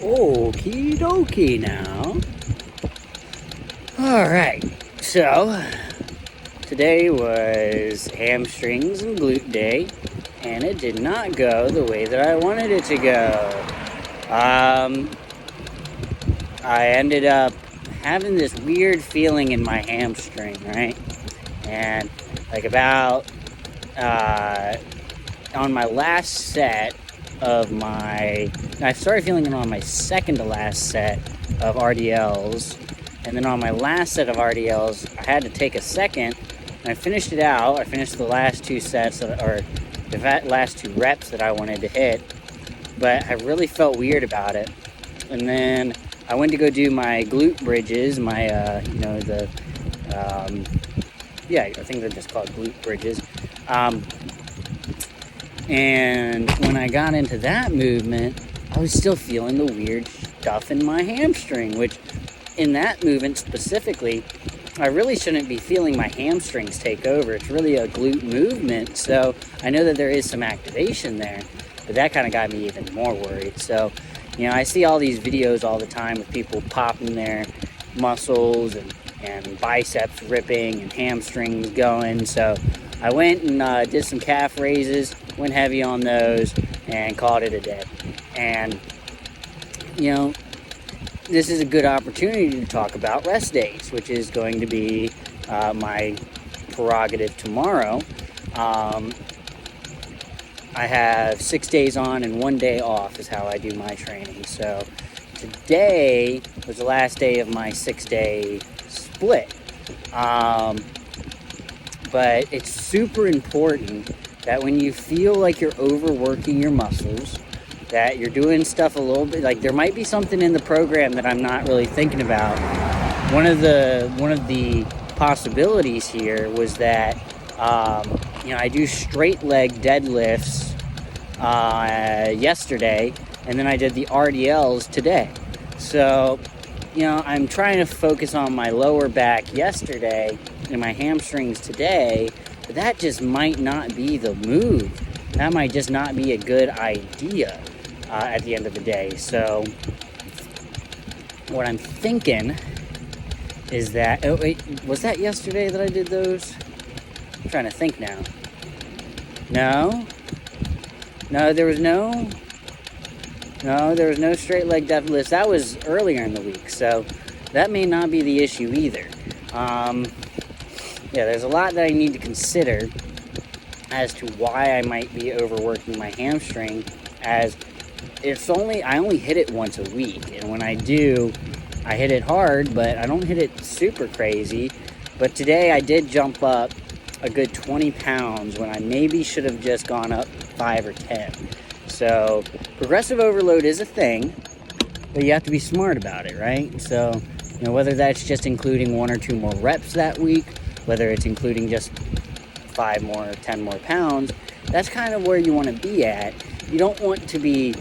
Okie dokie now. Alright, so today was hamstrings and glute day, and it did not go the way that I wanted it to go. I ended up having this weird feeling in my hamstring, right? And like about on my last set of I started feeling it on my second to last set of RDLs, and then on my last set of RDLs I had to take a second, and I finished it out. I finished the last two sets, or the last two reps that I wanted to hit, but I really felt weird about it. And then I went to go do my glute bridges, I think they're just called glute bridges. And when I got into that movement, I was still feeling the weird stuff in my hamstring, which in that movement specifically, I really shouldn't be feeling my hamstrings take over. It's really a glute movement, so I know that there is some activation there, but that kind of got me even more worried. So, I see all these videos all the time with people popping their muscles and biceps ripping and hamstrings going. So I went and did some calf raises, went heavy on those, and called it a day. And, this is a good opportunity to talk about rest days, which is going to be my prerogative tomorrow. I have 6 days on and 1 day off is how I do my training. So today was the last day of my 6-day split. But it's super important that when you feel like you're overworking your muscles, that you're doing stuff a little bit, like there might be something in the program that I'm not really thinking about. One of the possibilities here was that I do straight leg deadlifts yesterday, and then I did the RDLs today. So, I'm trying to focus on my lower back yesterday and my hamstrings today, but that just might not be the move. That might just not be a good idea at the end of the day. So what I'm thinking is that, was that yesterday that I did those? I'm trying to think now. No, there was no straight leg deadlifts. That was earlier in the week, so that may not be the issue either. There's a lot that I need to consider as to why I might be overworking my hamstring, as I only hit it once a week, and when I do, I hit it hard, but I don't hit it super crazy. But today I did jump up a good 20 pounds when I maybe should have just gone up 5 or 10. So progressive overload is a thing, but you have to be smart about it, right? So, whether that's just including 1 or 2 more reps that week, whether it's including just 5 more or 10 more pounds, that's kind of where you want to be at. You don't want to be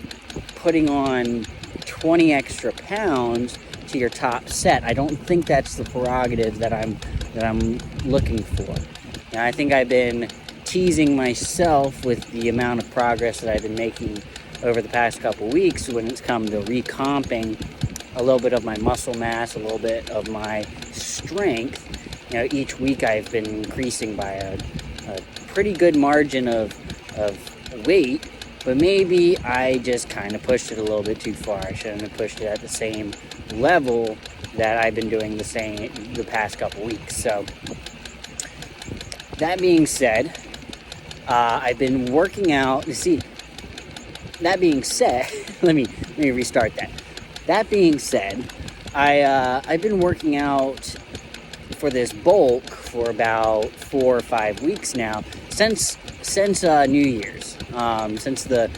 putting on 20 extra pounds to your top set. I don't think that's the prerogative that I'm looking for. I think I've been teasing myself with the amount of progress that I've been making over the past couple weeks when it's come to recomping a little bit of my muscle mass, a little bit of my strength. Each week I've been increasing by a pretty good margin of weight, but maybe I just kind of pushed it a little bit too far. I shouldn't have pushed it at the same level that I've been doing the past couple weeks. So that being said, I've been working out. That being said, let me restart that. That being said, I've been working out for this bulk for about 4 or 5 weeks now, since New Year's, since the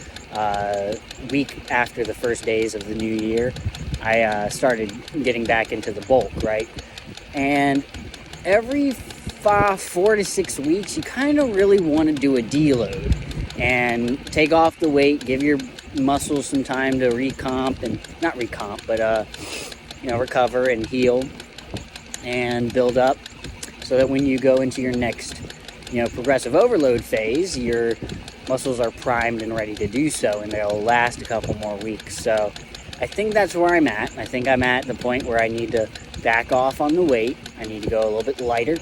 week after the first days of the new year. I started getting back into the bulk, right? And every 4 to 6 weeks, you kind of really want to do a deload and take off the weight, give your muscles some time to recover and heal and build up, so that when you go into your next, progressive overload phase, your muscles are primed and ready to do so, and they'll last a couple more weeks. So I think that's where I'm at. I think I'm at the point where I need to back off on the weight. I need to go a little bit lighter,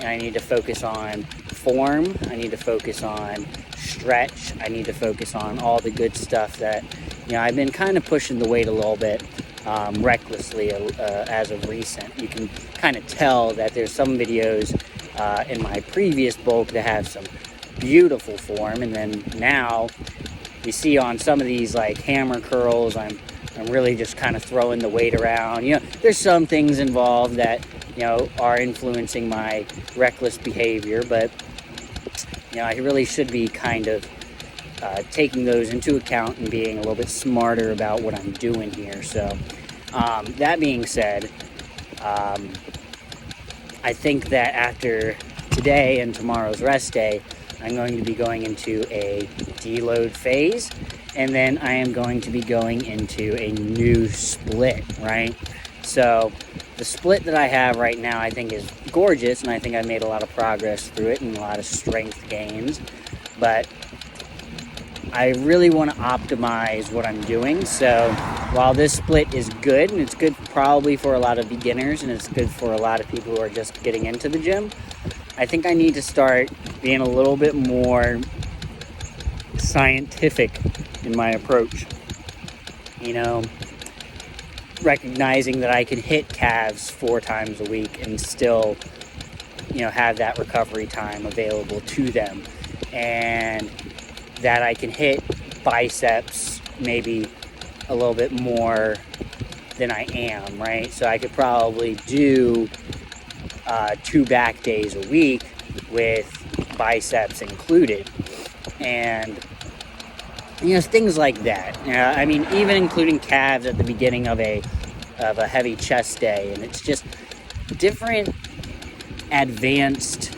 and I need to focus on form. I need to focus on stretch. I need to focus on all the good stuff that, I've been kind of pushing the weight a little bit recklessly as of recent. You can kind of tell that there's some videos in my previous bulk that have some beautiful form, and then now you see on some of these like hammer curls, I'm really just kind of throwing the weight around. There's some things involved that are influencing my reckless behavior, but I really should be kind of taking those into account and being a little bit smarter about what I'm doing here. So that being said, I think that after today and tomorrow's rest day, I'm going to be going into a deload phase, and then I am going to be going into a new split, right? So the split that I have right now, I think is gorgeous, and I think I made a lot of progress through it and a lot of strength gains, but I really want to optimize what I'm doing. So while this split is good, and it's good probably for a lot of beginners, and it's good for a lot of people who are just getting into the gym, I think I need to start being a little bit more scientific in my approach. Recognizing that I can hit calves 4 times a week and still, have that recovery time available to them. And that I can hit biceps maybe a little bit more than I am, right? So I could probably do 2 back days a week with biceps included, and things like that. Even including calves at the beginning of a heavy chest day, and it's just different advanced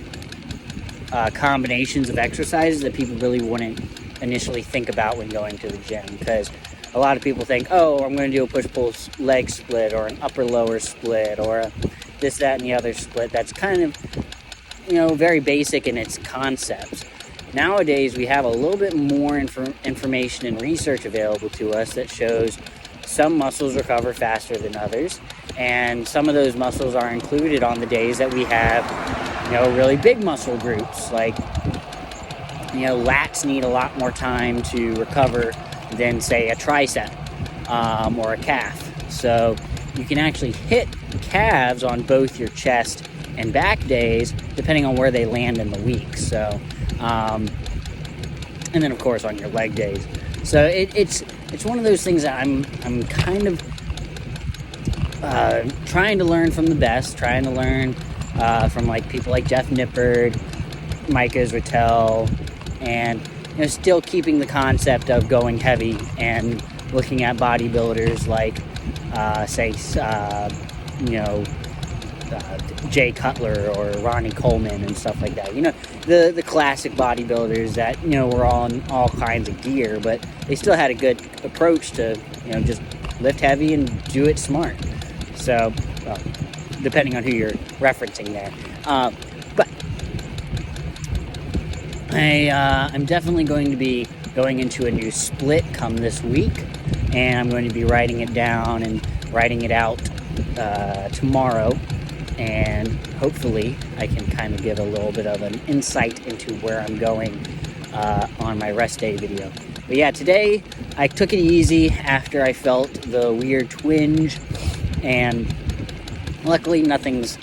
combinations of exercises that people really wouldn't initially think about when going to the gym, because a lot of people think, oh, I'm going to do a push-pull leg split or an upper-lower split or a this, that, and the other split. That's kind of, very basic in its concepts. Nowadays, we have a little bit more information and research available to us that shows some muscles recover faster than others, and some of those muscles are included on the days that we have, really big muscle groups. Like, lats need a lot more time to recover than, say, a tricep or a calf. So you can actually hit calves on both your chest and back days, depending on where they land in the week. So, and then of course on your leg days. So it's one of those things that I'm kind of trying to learn from the best, trying to learn from like people like Jeff Nippard, Micah Israetel, and still keeping the concept of going heavy and looking at bodybuilders like Jay Cutler or Ronnie Coleman and stuff like that. The classic bodybuilders that, were on all kinds of gear, but they still had a good approach to, just lift heavy and do it smart. So, depending on who you're referencing there. But I'm definitely going to be going into a new split come this week, and I'm going to be writing it down and writing it out tomorrow, and hopefully I can kind of give a little bit of an insight into where I'm going on my rest day video. But yeah, today I took it easy after I felt the weird twinge, and luckily nothing's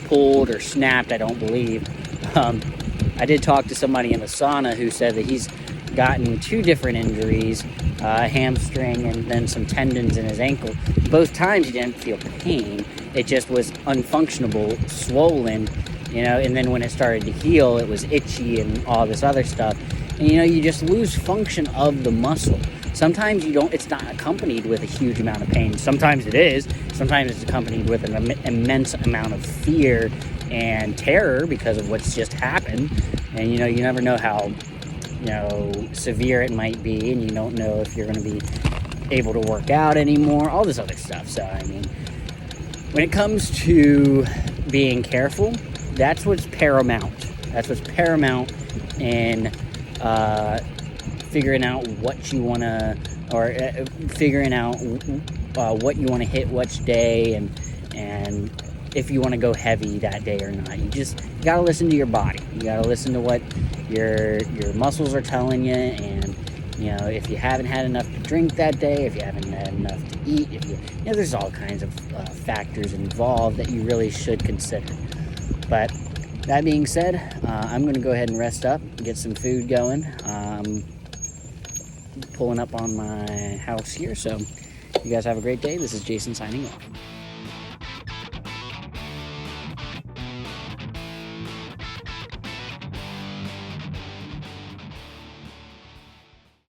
pulled or snapped, I don't believe. I did talk to somebody in the sauna who said that he's gotten 2 different injuries, a hamstring and then some tendons in his ankle. Both times he didn't feel pain, it just was unfunctionable, swollen, and then when it started to heal, it was itchy and all this other stuff. And you just lose function of the muscle. Sometimes it's not accompanied with a huge amount of pain. Sometimes it is. Sometimes it's accompanied with an immense amount of fear and terror because of what's just happened. And you never know how severe it might be, and you don't know if you're going to be able to work out anymore, all this other stuff. So when it comes to being careful, that's what's paramount. That's what's paramount in figuring out what you want to, or figuring out what you want to hit which day, and if you want to go heavy that day or not. You got to listen to your body. You got to listen to what your muscles are telling you, and if you haven't had enough to drink that day, if you haven't had enough to eat, there's all kinds of factors involved that you really should consider. But that being said, I'm going to go ahead and rest up, get some food going. Pulling up on my house here, so you guys have a great day. This is Jason signing off.